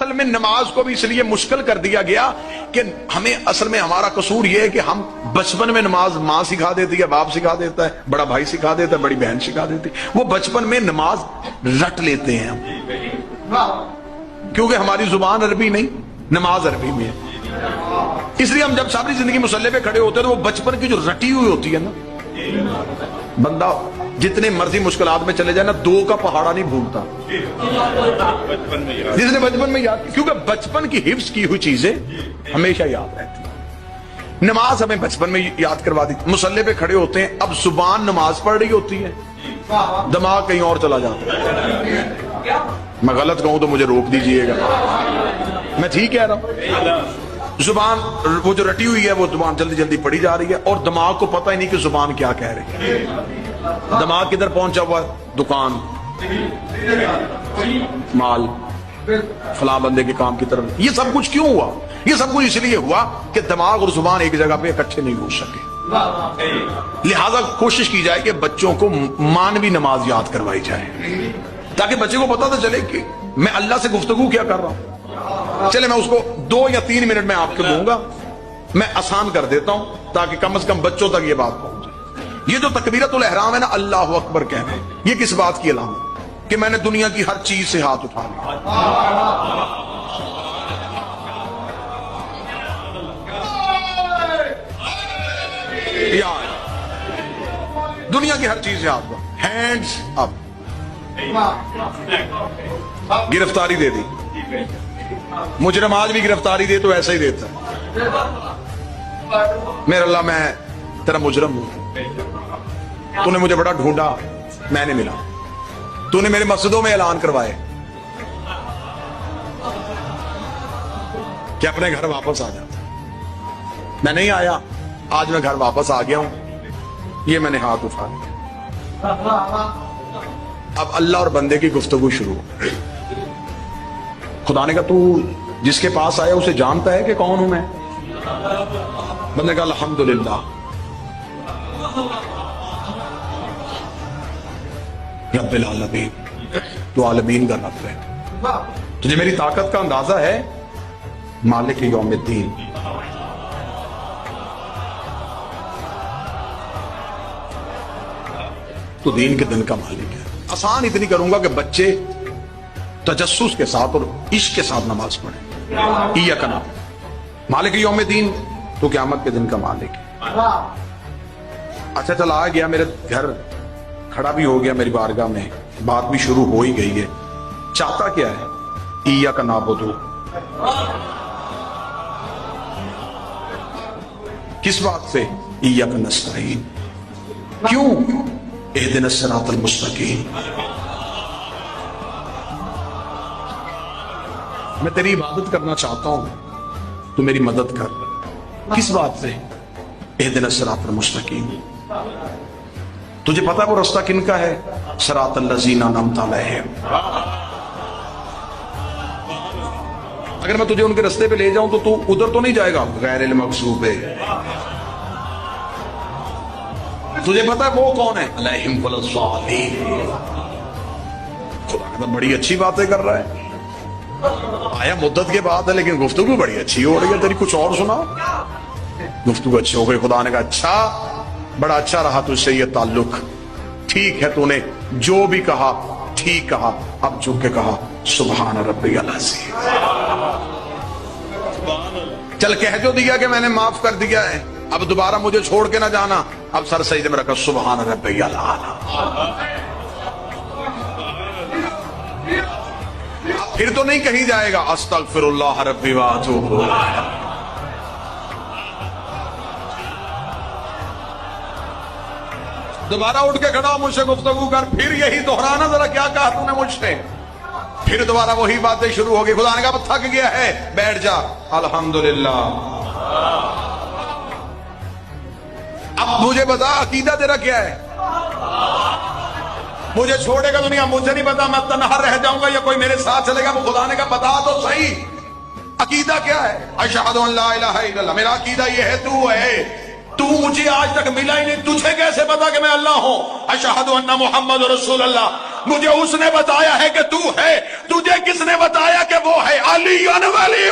اصل میں نماز کو بھی اس لیے مشکل کر دیا گیا کہ ہمیں اصل میں ہمارا قصور یہ ہے کہ ہم بچپن میں نماز ماں سکھا دیتی ہے، باپ سکھا دیتا ہے، بڑا بھائی سکھا دیتا ہے، بڑی بہن سکھا دیتی ہے، وہ بچپن میں نماز رٹ لیتے ہیں ہم، کیونکہ ہماری زبان عربی نہیں، نماز عربی میں ہے، اس لیے ہم جب ساری زندگی مصلی پہ کھڑے ہوتے ہیں تو وہ بچپن کی جو رٹی ہوئی ہوتی ہے نا، بندہ جتنے مرضی مشکلات میں چلے جائے نا، دو کا پہاڑا نہیں بھولتا جس نے بچپن میں یاد، کیونکہ بچپن کی حفظ کی ہوئی چیزیں ہمیشہ یاد رہتی ہیں۔ نماز ہمیں بچپن میں یاد کروا دی، مصلی پہ کھڑے ہوتے ہیں، اب زبان نماز پڑھ رہی ہوتی ہے، دماغ کہیں اور چلا جاتا ہے۔ میں غلط کہوں تو مجھے روک دیجئے گا، میں ٹھیک کہہ رہا ہوں؟ زبان وہ جو رٹی ہوئی ہے وہ زبان جلدی جلدی پڑھی جا رہی ہے، اور دماغ کو پتہ ہی نہیں کہ زبان کیا کہہ رہی ہے۔ دماغ کدھر پہنچا ہوا ہے؟ دکان، مال، فلاں بندے کے کام کی طرف۔ یہ سب کچھ کیوں ہوا؟ یہ سب کچھ اس لیے ہوا کہ دماغ اور زبان ایک جگہ پہ اکٹھے نہیں ہو سکے، لہذا کوشش کی جائے کہ بچوں کو مانوی نماز یاد کروائی جائے، تاکہ بچے کو پتہ تو چلے کہ میں اللہ سے گفتگو کیا کر رہا ہوں۔ چلے میں اس کو 2 یا 3 منٹ میں آپ کو دوں گا، میں آسان کر دیتا ہوں تاکہ کم از کم بچوں تک یہ بات پہنچ جائے۔ یہ جو تکبیرۃ الاحرام ہے نا، اللہ اکبر کہنا، یہ کس بات کی علامت؟ کہ میں نے دنیا کی ہر چیز سے ہاتھ اٹھا لیا۔ دنیا کی ہر چیز سے ہاتھ اٹھا، ہینڈز اپ، گرفتاری دے دی۔ مجرم آج بھی گرفتاری دے تو ایسا ہی دیتا ہے، میرے اللہ میں تیرا مجرم ہوں، تو نے مجھے بڑا ڈھونڈا، میں نے ملا، تو نے میرے مسجدوں میں اعلان کروائے کہ اپنے گھر واپس آ جا، میں نہیں آیا، آج میں گھر واپس آ گیا ہوں، یہ میں نے ہاتھ اٹھا لیا۔ اب اللہ اور بندے کی گفتگو شروع ہو گئی۔ خدا نے کہا تو جس کے پاس آیا اسے جانتا ہے کہ کون ہوں میں؟ بندے کہا الحمدللہ، رب العالمین، تو عالمین کا رب ہے، تجھے میری طاقت کا اندازہ ہے؟ مالک یوم الدین، تو دین کے دن کا مالک ہے۔ آسان اتنی کروں گا کہ بچے تجسس کے ساتھ اور عشق کے ساتھ نماز پڑھیں۔ ایاک نعبد، مالک یوم الدین، تو قیامت کے دن کا مالک ہے۔ اچھا چل آ گیا میرے گھر، کھڑا بھی ہو گیا میری بارگاہ میں، بات بھی شروع ہو ہی گئی ہے، چاہتا کیا ہے؟ ایاک نعبد، کس بات سے؟ ایاک نستعین، کیوں؟ اہدنا الصراط المستقیم، میں تیری عبادت کرنا چاہتا ہوں، تو میری مدد کر۔ کس بات سے؟ اہدنا الصراط المستقیم، تجھے پتا وہ رستہ کن کا ہے؟ صراط الذین انعمت علیہم، اگر میں تجھے ان کے رستے پہ لے جاؤں تو تو ادھر تو نہیں جائے گا، غیر المغضوب، تجھے پتا ہے وہ کون ہے؟ علیہم ولا الضالین۔ خدا کہتا بڑی اچھی باتیں کر رہا ہے، آیا مدت کے بعد ہے لیکن گفتگو بڑی اچھی ہو رہی ہے، تیری کچھ اور سنا؟ گفتگو اچھی ہو گئی۔ خدا نے کہا اچھا، بڑا اچھا رہا تجھ سے یہ تعلق، ٹھیک ہے، تو نے جو بھی کہا ٹھیک کہا، اب جھک کے کہا سبحان ربی العظیم، چل کہہ جو دیا کہ میں نے معاف کر دیا ہے، اب دوبارہ مجھے چھوڑ کے نہ جانا، اب سر سجدے میں رکھا سبحان ربی الاعلی۔ پھر تو نہیں کہیں جائے گا استغفر اللہ ربی واتوب الیہ، دوبارہ اٹھ کے کھڑا مجھ سے گفتگو کر، پھر یہی دہرانا، ذرا کیا کہا تو نے مجھ سے، پھر دوبارہ وہی باتیں شروع ہو گئی۔ خدا نے کہا تھک گیا ہے بیٹھ جا، الحمدللہ۔ اب مجھے بتا عقیدہ تیرا کیا ہے؟ مجھے چھوڑے گا دنیا، مجھے نہیں پتا میں تنہا رہ جاؤں گا یا کوئی میرے ساتھ چلے گا، وہ خدا نے کہا بتا تو صحیح عقیدہ کیا ہے؟ اشہد ان لا الہ الا اللہ، میرا عقیدہ یہ ہے تو ہے، تو مجھے آج تک ملا ہی نہیں، تجھے کیسے پتا کہ میں اللہ ہوں؟ اشہد ان محمد رسول اللہ، مجھے اس نے بتایا ہے کہ تو ہے، تجھے کس نے بتایا کہ وہ ہے؟ علی ولی